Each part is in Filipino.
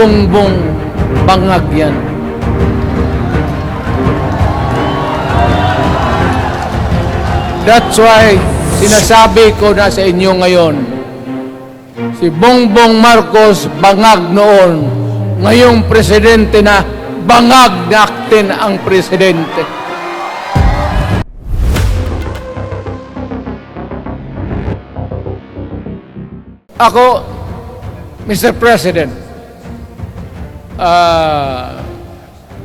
Bongbong bangag yan. That's why sinasabi ko na sa inyo ngayon, si Bongbong Marcos bangag noon, ngayong presidente na bangag natin ang presidente. Ako, Mr. President,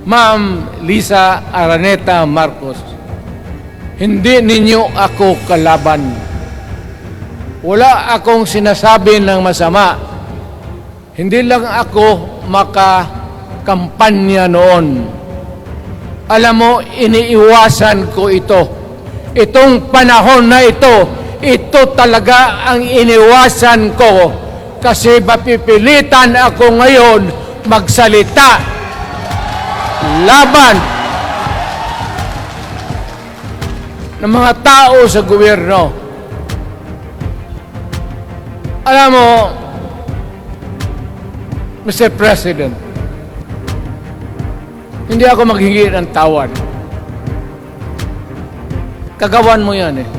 Ma'am Lisa Araneta Marcos, hindi ninyo ako kalaban. Wala akong sinasabi ng masama. Hindi lang ako makakampanya noon. Alam mo, iniiwasan ko ito. Itong panahon na ito talaga ang iniwasan ko kasi mapipilitan ako ngayon magsalita laban ng mga tao sa gobyerno. Alam mo, Mr. President, hindi ako maghingi ng tawad. Kagawan mo yan eh.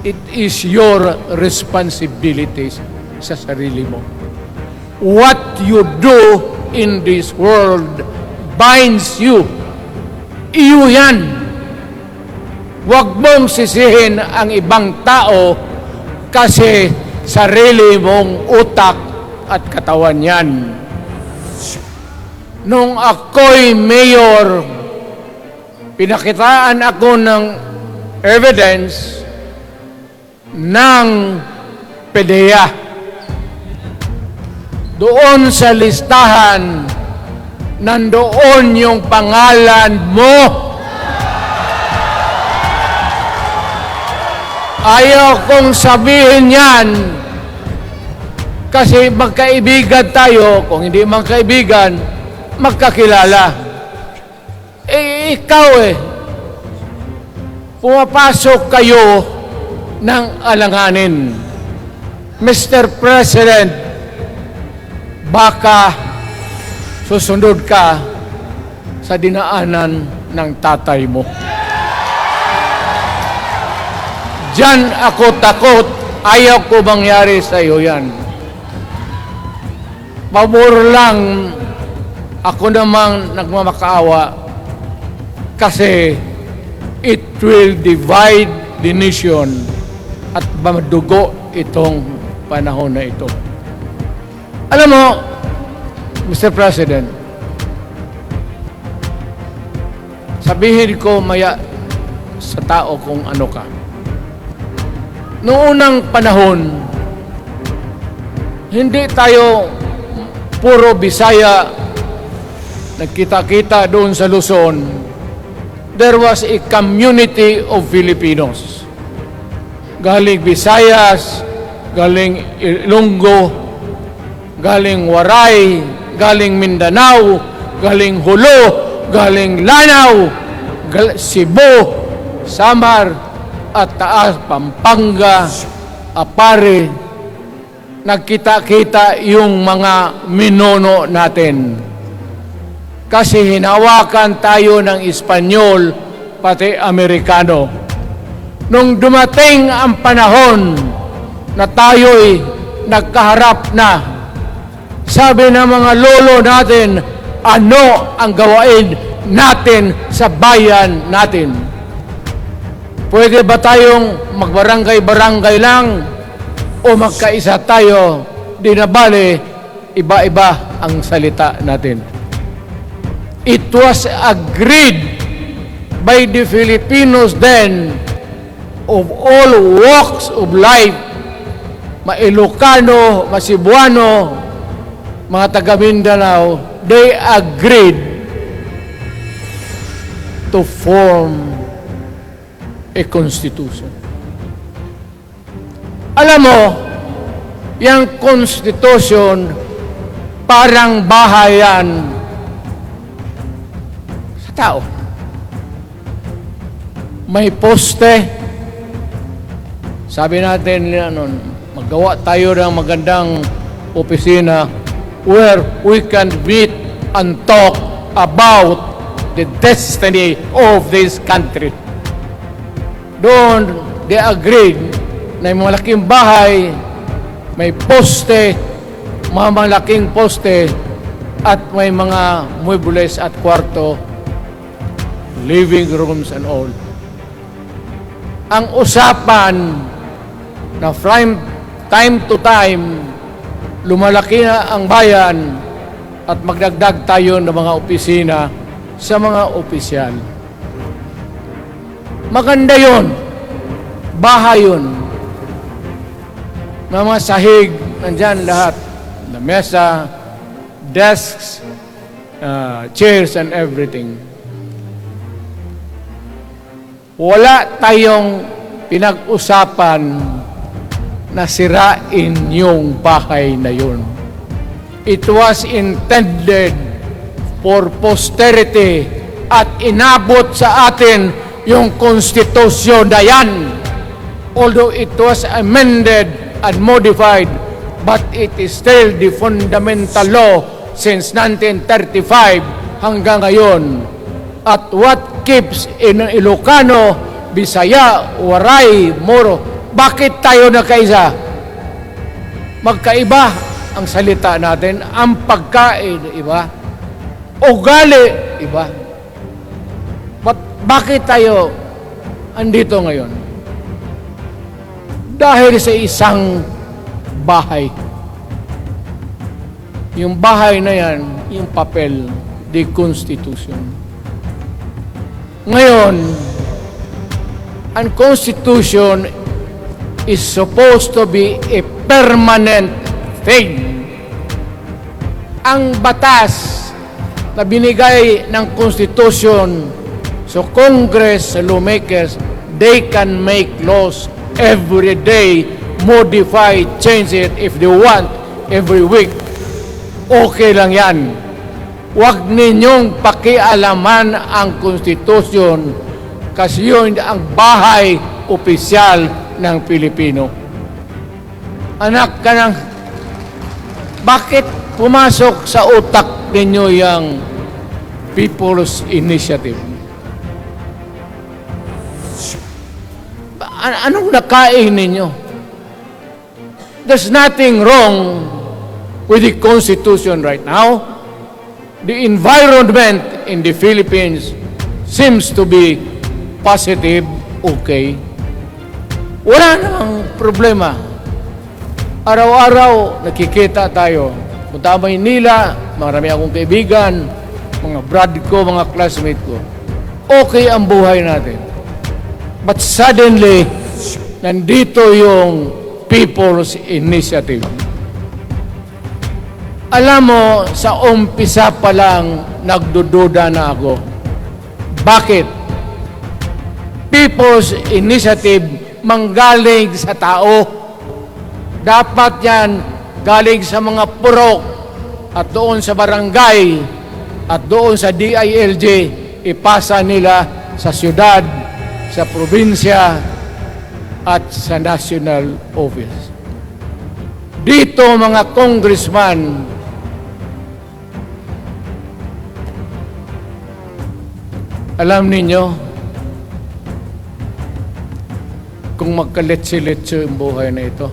It is your responsibility sa sarili mo. What you do in this world binds you. Iyo yan. Huwag mong sisihin ang ibang tao kasi sarili mong utak at katawan yan. Nung ako'y mayor, pinakitaan ako ng evidence ng PDEA. Doon sa listahan, nandoon yung pangalan mo. Ayaw kong sabihin yan kasi magkaibigan tayo. Kung hindi magkaibigan, magkakilala. Ikaw pumapasok kayo ng alanganin. Mr. President, baka susunod ka sa dinaanan ng tatay mo. Diyan ako takot. Ayaw ko mangyari sa iyo yan. Pabor lang, ako namang nagmamakaawa kasi it will divide the nation at madugo itong panahon na ito. Alam mo, Mr. President, sabihin ko maya sa tao kung ano ka. Noong unang panahon, hindi tayo puro Bisaya nagkita-kita doon sa Luzon. There was a community of Filipinos. Galing Visayas, galing Ilonggo, galing Waray, galing Mindanao, galing Hulo, galing Lanao, Cebu, Samar, at Taas, Pampanga, Apare. Nagkita-kita yung mga minono natin. Kasi hinawakan tayo ng Espanyol, pati Amerikano. Nung dumating ang panahon na tayo'y nagkaharap na, sabi ng mga lolo natin, ano ang gawain natin sa bayan natin? Pwede ba tayong magbarangay-barangay lang o magkaisa tayo? Di na bale, iba-iba ang salita natin. It was agreed by the Filipinos then of all walks of life, Ma-Ilocano, Ma-Cebuano, mga taga Mindanao, they agreed to form a constitution. Alam mo, yung constitution parang bahayan sa tao. May poste. Sabi natin, magawa tayo ng magandang opisina where we can meet and talk about the destiny of this country. Doon, they agreed na may malaking bahay, may poste, mga malaking poste, at may mga muebles at kwarto, living rooms and all. Ang usapan na from time to time, lumalaki na ang bayan at magdagdag tayo ng mga opisina sa mga opisyal. Maganda yun. Bahay yun. Mga sahig, nandyan lahat. Na mesa, desks, chairs and everything. Wala tayong pinag-usapan na sirain yung bahay na yun. It was intended for posterity at inabot sa atin yung konstitusyon na yan. Although it was amended and modified, but it is still the fundamental law since 1935 hanggang ngayon. At what keeps in Ilocano, Bisaya, Waray, Moro, bakit tayo nagkaisa? Magkaiba ang salita natin, ang pagkain, iba. Ugali, iba. Bakit tayo andito ngayon? Dahil sa isang bahay. Yung bahay na yan, yung papel, the Constitution. Ngayon, ang Constitution is supposed to be a permanent thing. Ang batas na binigay ng Constitution sa Congress, sa lawmakers, they can make laws every day, modify, change it if they want, every week. Okay lang yan. Huwag ninyong pakialaman ang Constitution kasi yun ang bahay opisyal ng Pilipino. Anak ka ng... Bakit pumasok sa utak ninyo yung People's Initiative? Anong nakain ninyo? There's nothing wrong with the Constitution right now. The environment in the Philippines seems to be positive, okay. Wala namang problema. Araw-araw, nakikita tayo. Punta Maynila, marami akong kaibigan, mga brad ko, mga classmate ko. Okay ang buhay natin. But suddenly, nandito yung People's Initiative. Alam mo, sa umpisa pa lang, nagdududa na ako. Bakit? People's Initiative manggaling sa tao. Dapat yan galing sa mga purok at doon sa barangay at doon sa DILG, ipasa nila sa syudad, sa probinsya at sa national office. Dito mga congressman, alam ninyo, kung magkaletse-letse yung buhay na ito,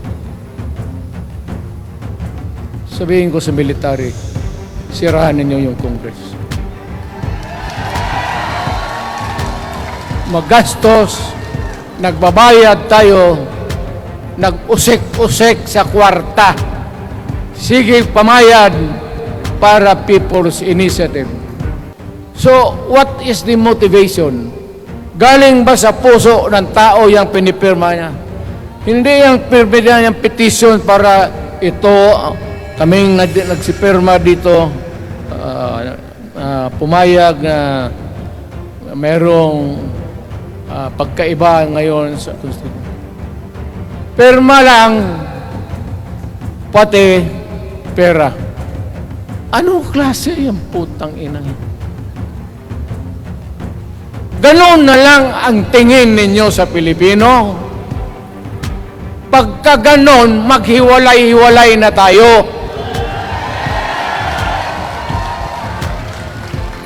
sabihin ko sa military, sirahan ninyo yung Congress. Magastos, nagbabayad tayo, nag-usik-usik sa kwarta. Sige pamayad para People's Initiative. So, what is the motivation? Galing ba sa puso ng tao yung pinipirma niya? Hindi yung pirma niya yung petition para ito, kaming nagsipirma dito, pumayag na merong pagkaiba ngayon sa Constitution. Pirma lang, pati pera. Anong klase yung putang ina? Ganon na lang ang tingin ninyo sa Pilipino. Pagka ganon, maghiwalay-hiwalay na tayo.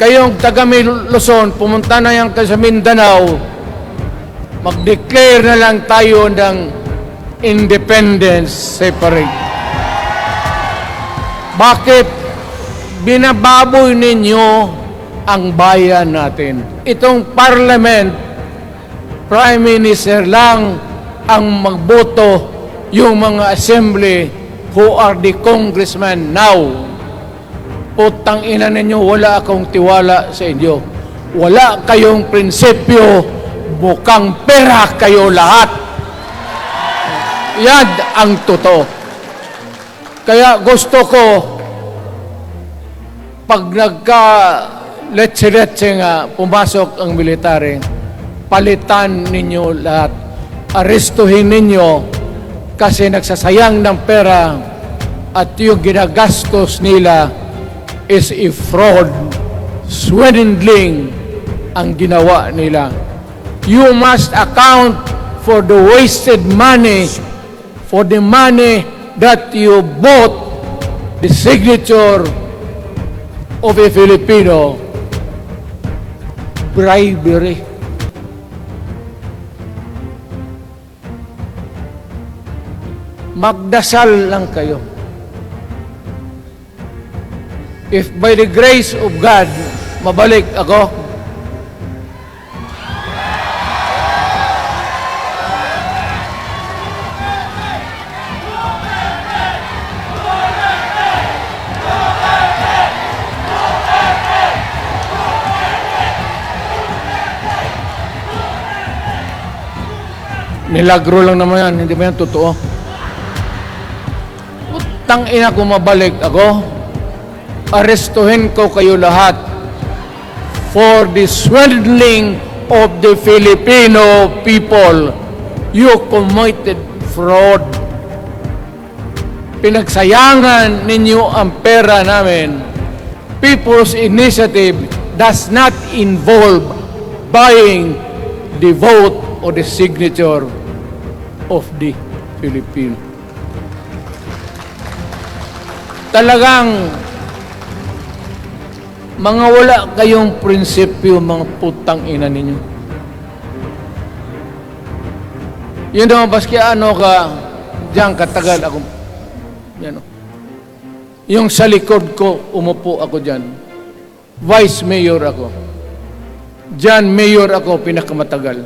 kayong taga Luzon, pumunta na yan kayo sa Mindanao, mag-declare na lang tayo ng independence separate. Bakit binababoy ninyo ang bayan natin? Itong parliament, prime minister lang ang magboto, yung mga assembly who are the congressmen now. Putang ina ninyo, wala akong tiwala sa inyo. Wala kayong prinsipyo, bukang pera kayo lahat. Yan ang totoo. Kaya gusto ko, pag nagka-letse-letse nga, pumasok ang military, palitan ninyo lahat. Arestuhin ninyo kasi nagsasayang ng pera at yung ginagastos nila is a fraud, swindling ang ginawa nila. You must account for the wasted money, for the money that you bought the signature of a Filipino. Bribery. Magdasal lang kayo. If by the grace of God, mabalik ako, milagro lang naman yan, hindi ba yan totoo? Tang ina ko, mabalik ako, arestuhin ko kayo lahat for the swindling of the Filipino people. You committed fraud. Pinagsayangan ninyo ang pera namin. People's initiative does not involve buying the vote or the signature of the Filipino. Talagang mga wala kayong prinsipyo, mga putang ina ninyo. Yun naman, baski ano ka, diyan katagal ako, yan o. Yung sa likod ko, umupo ako diyan. Vice Mayor ako. Diyan, Mayor ako, pinakamatagal.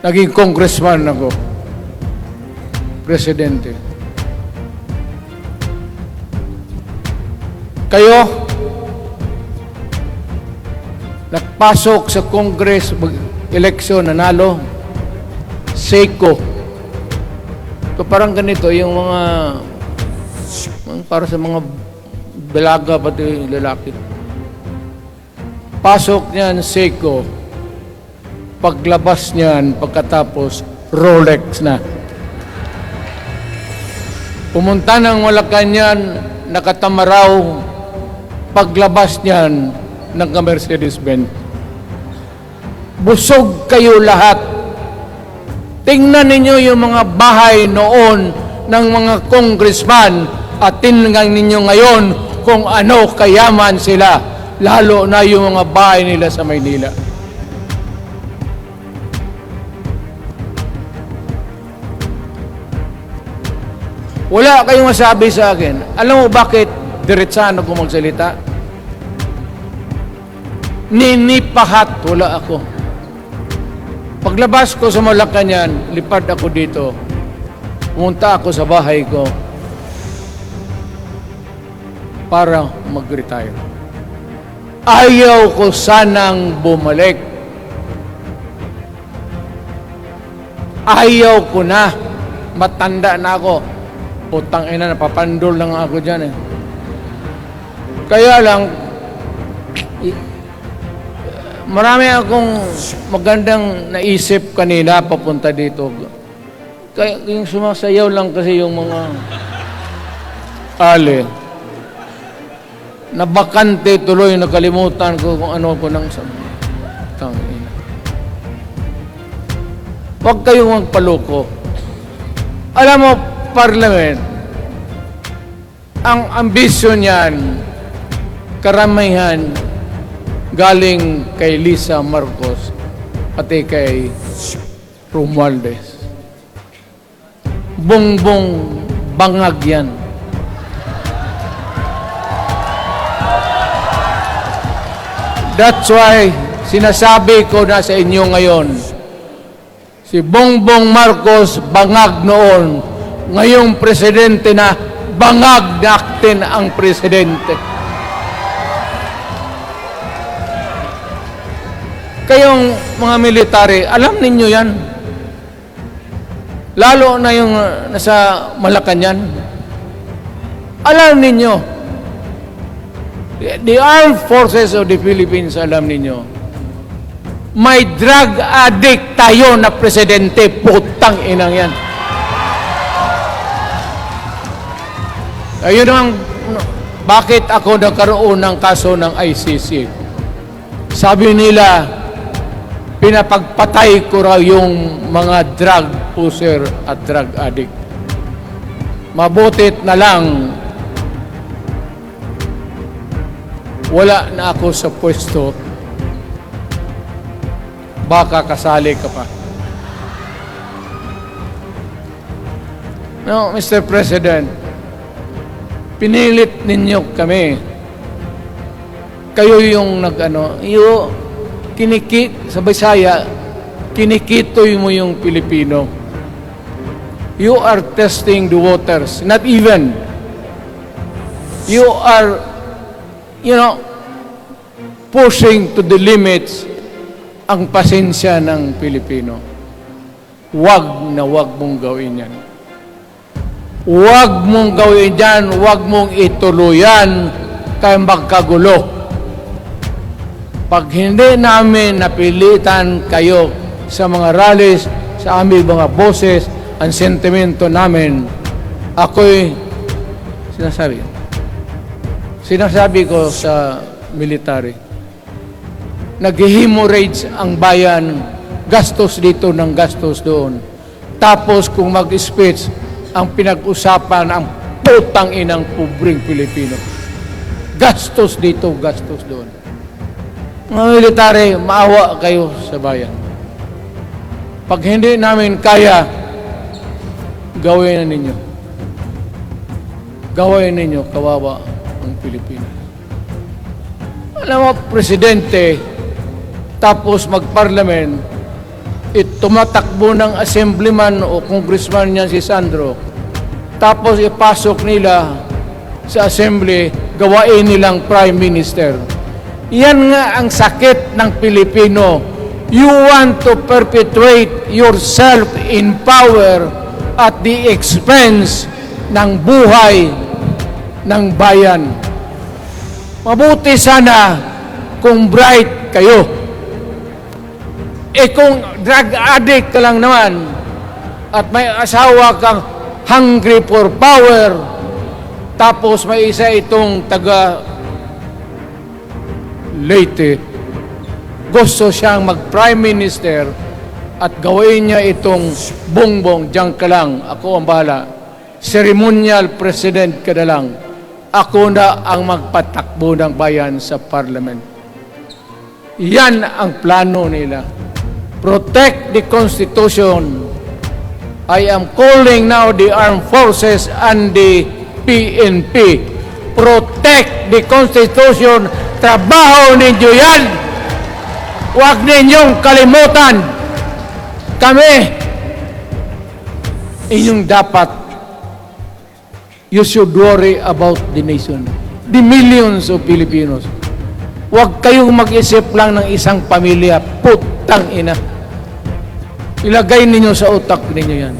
Naging congressman ako. Presidente. Kayo, nagpasok sa Congress, eleksyon, nanalo, Seiko. So parang ganito, yung mga, para sa mga dalaga, pati lalaki. Pasok niyan, Seiko. Paglabas niyan, pagkatapos, Rolex na. Pumunta ng Malacanang, nakatamaraw, paglabas niyan, ng Mercedes-Benz. Busog kayo lahat. Tingnan ninyo yung mga bahay noon ng mga congressman at tingnan ninyo ngayon kung ano kayaman sila, lalo na yung mga bahay nila sa Maynila. Wala kayong masabi sa akin. Alam mo bakit diretsahan ako magsalita? Ninipahat, wala ako. Paglabas ko sa Malacanang, lipad ako dito. Pumunta ako sa bahay ko para mag-retire. Ayaw ko sanang bumalik. Ayaw ko na. Matanda na ako. Putang ina, napapandol lang ako dyan eh. Kaya lang, marami akong magandang naisip kanina papunta dito. Kaya yung sumasayaw lang kasi yung mga ale. Nabakante tuloy, nakalimutan ko kung ano ko nang sabi. Tangina. Huwag kayong magpaloko. Alam mo, Parliament, ang ambisyon niyan, karamihan, galing kay Lisa Marcos at kay Romualdez. Bongbong bangag yan. That's why sinasabi ko na sa inyo ngayon, si Bongbong Marcos bangag noon, ngayong presidente na bangag natin ang presidente. Kayong mga military, alam ninyo yan. Lalo na yung nasa Malacanang. Alam ninyo, the armed forces of the Philippines, alam ninyo, may drug addict tayo na presidente, putang inang yan. Ayun ang bakit ako nagkaroon ng kaso ng ICC. Sabi nila, pinapagpatay ko raw yung mga drug user at drug addict. Mabutit na lang wala na ako sa pwesto, baka kasali ka pa. No, Mr. President, pinilit ninyo kami. Kayo yung sa Bisaya, kinikitoy mo yung Pilipino. You are testing the waters. Not even. You are, pushing to the limits ang pasensya ng Pilipino. Wag na wag mong gawin yan. Wag mong gawin yan, wag mong ituluyan kaya magkagulo. Pag hindi namin napilitan kayo sa mga rallies, sa aming mga boses, ang sentimento namin, ako'y sinasabi ko sa military, nag-hemorrhage ang bayan, gastos dito ng gastos doon. Tapos kung mag-speech, ang pinag-usapan ang putang inang pobreng Pilipino. Gastos dito, gastos doon. Mga military, maawa kayo sa bayan. Pag hindi namin kaya, gawin na ninyo. Gawin ninyo, kawawa ang Pilipinas. Alam mo, presidente, tapos mag-parliament, tumatakbo ng assemblyman o congressman niya si Sandro, tapos ipasok nila sa assembly, gawain nilang prime minister. Yan nga ang sakit ng Pilipino. You want to perpetuate yourself in power at the expense ng buhay ng bayan. Mabuti sana kung bright kayo. Kung drug addict ka lang naman at may asawa kang hungry for power, tapos may isa itong taga Leyte, gusto siyang mag-prime minister at gawin niya itong bongbong, diyan ka lang, ako ang bahala. Ceremonial president ka na lang. Ako na ang magpatakbo ng bayan sa parliament. Yan ang plano nila. Protect the Constitution. I am calling now the armed forces and the PNP. Protect the Constitution. Trabaho ninyo yan. Huwag ninyong kalimutan. Kami, inyong dapat, you should worry about the nation. The millions of Filipinos. Huwag kayong mag-isip lang ng isang pamilya. Putang ina. Ilagay ninyo sa utak ninyo yan.